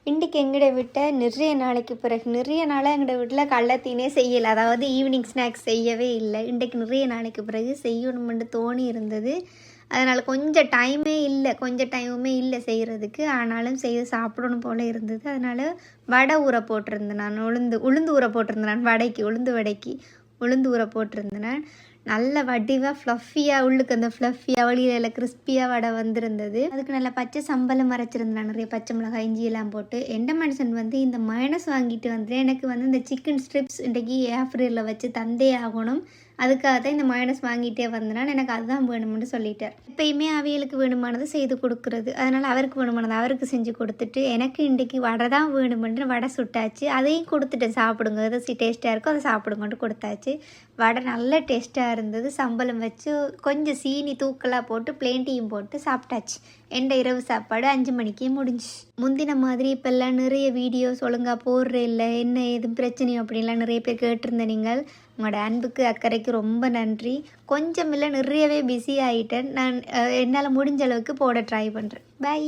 இன்றைக்கி எங்கட விட்ட நிறைய நாளைக்கு பிறகு நிறைய நாளாக எங்கட வீட்டில் கள்ளத்தீனே செய்யலை, அதாவது ஈவினிங் ஸ்நாக்ஸ் செய்யவே இல்லை. இன்றைக்கு நிறைய நாளைக்கு பிறகு செய்யணுமென்று தோணி இருந்தது. அதனால் கொஞ்சம் டைமுமே இல்லை செய்கிறதுக்கு. ஆனாலும் செய்து சாப்பிடணும் போல் இருந்தது. அதனால் வடை ஊற போட்டிருந்தேன். நான் உளுந்து ஊற போட்டிருந்தேன். நான் உளுந்து ஊற போட்டிருந்தேன். நல்ல வடிவாக ஃப்ளஃபியாக உள்ளுக்கு அந்த ஃப்ளஃபியாக வழியில் கிறிஸ்பியாக வடை வந்திருந்தது. அதுக்கு நல்லா பச்சை சம்பளம் மறைச்சிருந்தேன், நிறைய பச்சை மிளகாய் இஞ்சியெல்லாம் போட்டு. எந்த மனுஷன் இந்த மைனஸ் வாங்கிட்டு எனக்கு இந்த சிக்கன் ஸ்ட்ரிப்ஸ் இன்றைக்கி ஏஃப்ரியரில் வச்சு தந்தே ஆகணும். அதுக்காக தான் இந்த மைனஸ் வாங்கிட்டே வந்தேன். எனக்கு அதுதான் வேணும்னு சொல்லிட்டார். எப்பயுமே அவியலுக்கு வேணுமானது செய்து கொடுக்குறது. அதனால் அவருக்கு வேணுமானது அவருக்கு செஞ்சு கொடுத்துட்டு எனக்கு இன்றைக்கி வடை தான் வேணுமென்று வடை சுட்டாச்சு. அதையும் கொடுத்துட்டேன், சாப்பிடுங்க, எது டேஸ்ட்டாக இருக்கோ அதை சாப்பிடுங்கன்ட்டு கொடுத்தாச்சு. வடை நல்ல டேஸ்ட்டாக இருந்தது. சம்பளம் வச்சு கொஞ்சம் சீனி தூக்கலாக போட்டு பிளேன் டீயும் போட்டு சாப்பிட்டாச்சு. எந்த இரவு சாப்பாடு 5 மணிக்கே முடிஞ்சு. முந்தின மாதிரி இப்போல்லாம் நிறைய வீடியோஸ் ஒழுங்காக போடுறே இல்லை, என்ன எதுவும் பிரச்சனையும் அப்படின்லாம் நிறைய பேர் கேட்டிருந்தேன். நீங்கள் உங்களோட அன்புக்கு அக்கறைக்கு ரொம்ப நன்றி. கொஞ்சம் இல்லை நிறையவே பிஸி ஆகிட்டேன். நான் என்னால் முடிஞ்ச அளவுக்கு போட ட்ரை பண்ணுறேன். பை.